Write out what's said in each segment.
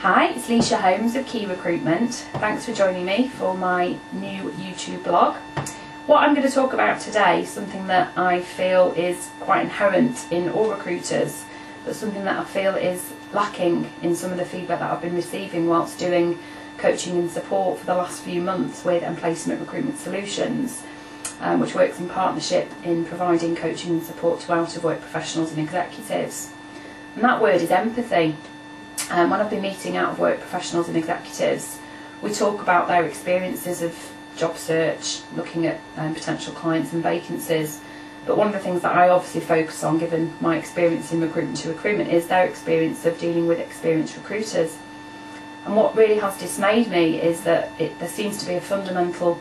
Hi, it's Lysha Holmes of Key Recruitment. Thanks for joining me for my new YouTube blog. What I'm going to talk about today is something that I feel is quite inherent in all recruiters, but something that I feel is lacking in some of the feedback that I've been receiving whilst doing coaching and support for the last few months with Placement Recruitment Solutions, which works in partnership in providing coaching and support to out-of-work professionals and executives. And that word is empathy. When I've been meeting out-of-work professionals and executives, we talk about their experiences of job search, looking at potential clients and vacancies. But one of the things that I obviously focus on, given my experience in recruitment to recruitment, is their experience of dealing with experienced recruiters. And what really has dismayed me is that there seems to be a fundamental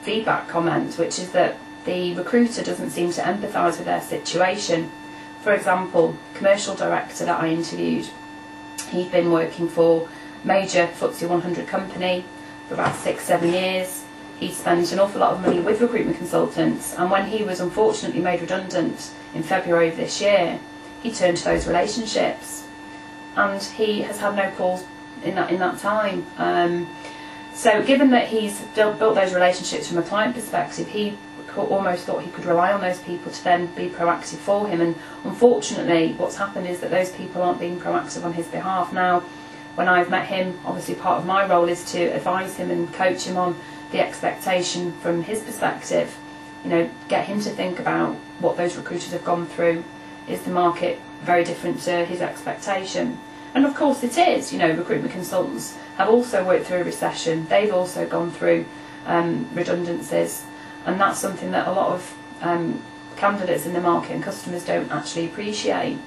feedback comment, which is that the recruiter doesn't seem to empathise with their situation. For example, commercial director that I interviewed, he'd been working for a major FTSE 100 company for about 6-7 years. He spent an awful lot of money with recruitment consultants, and when he was unfortunately made redundant in February of this year, he turned to those relationships, and he has had no calls in that time. So given that he's built those relationships from a client perspective, he almost thought he could rely on those people to then be proactive for him, and unfortunately what's happened is that those people aren't being proactive on his behalf. Now, when I've met him, obviously part of my role is to advise him and coach him on the expectation from his perspective, get him to think about what those recruiters have gone through. Is the market very different to his expectation? And of course it is. Recruitment consultants have also worked through a recession, they've also gone through redundancies, and that's something that a lot of candidates in the market and customers don't actually appreciate.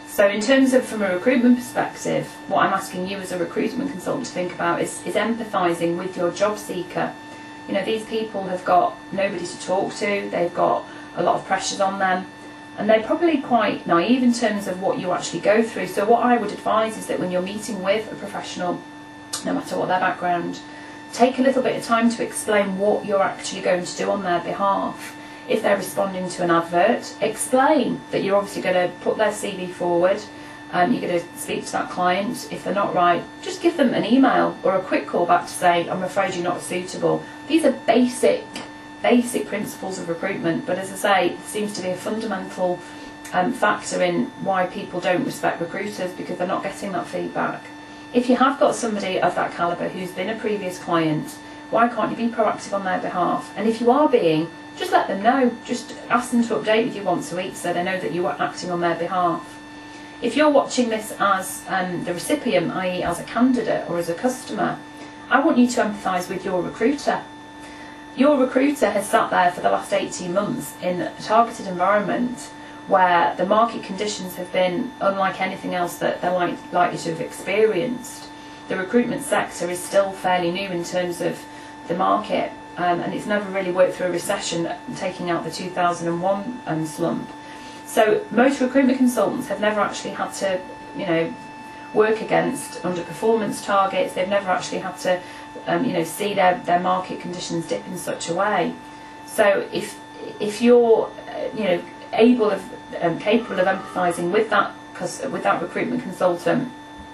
So in terms of from a recruitment perspective, what I'm asking you as a recruitment consultant to think about is empathising with your job seeker. These people have got nobody to talk to, they've got a lot of pressures on them, and they're probably quite naive in terms of what you actually go through. So what I would advise is that when you're meeting with a professional, no matter what their background, take a little bit of time to explain what you're actually going to do on their behalf. If they're responding to an advert, explain that you're obviously going to put their CV forward, you're going to speak to that client. If they're not right, just give them an email or a quick call back to say, I'm afraid you're not suitable. These are basic principles of recruitment, but as I say, it seems to be a fundamental factor in why people don't respect recruiters, because they're not getting that feedback. If you have got somebody of that calibre who's been a previous client, why can't you be proactive on their behalf? And if you are being, just let them know. Just ask them to update with you once a week so they know that you are acting on their behalf. If you're watching this as the recipient, i.e. as a candidate or as a customer, I want you to empathise with your recruiter. Your recruiter has sat there for the last 18 months in a targeted environment where the market conditions have been unlike anything else that they're likely to have experienced. The recruitment sector is still fairly new in terms of the market, and it's never really worked through a recession, taking out the 2001 slump. So most recruitment consultants have never actually had to, work against underperformance targets. They've never actually had to, see their market conditions dip in such a way. So if you're, capable of empathising with that recruitment consultant,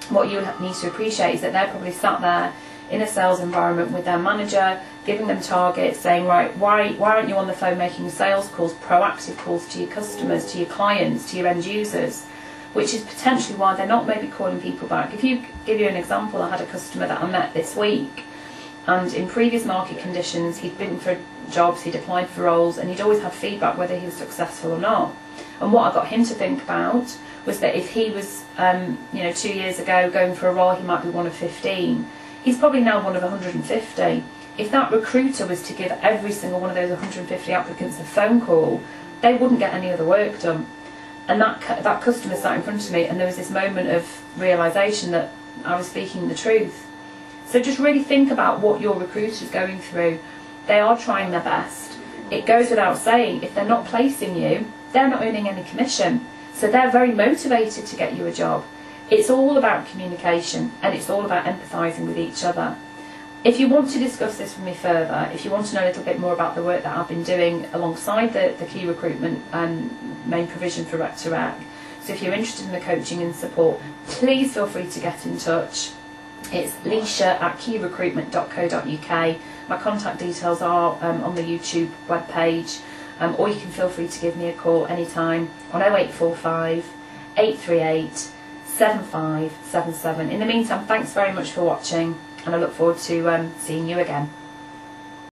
what you need to appreciate is that they're probably sat there in a sales environment with their manager, giving them targets, saying, right, why aren't you on the phone making sales calls, proactive calls to your customers, to your clients, to your end users, which is potentially why they're not maybe calling people back. If you give you an example, I had a customer that I met this week, and in previous market conditions he'd been for jobs, he'd applied for roles, and he'd always had feedback whether he was successful or not. And what I got him to think about was that if he was 2 years ago going for a role, he might be one of 15. He's probably now one of 150. If that recruiter was to give every single one of those 150 applicants a phone call, they wouldn't get any other work done. And that customer sat in front of me, and there was this moment of realisation that I was speaking the truth. So just really think about what your recruiter's going through. They are trying their best. It goes without saying, if they're not placing you, they're not earning any commission. So they're very motivated to get you a job. It's all about communication, and it's all about empathising with each other. If you want to discuss this with me further, if you want to know a little bit more about the work that I've been doing alongside the key recruitment main provision for Rec to Rec, So if you're interested in the coaching and support, please feel free to get in touch. It's lysha@keyrecruitment.co.uk. My contact details are on the YouTube webpage, or you can feel free to give me a call anytime on 0845 838 7577. In the meantime, thanks very much for watching, and I look forward to seeing you again.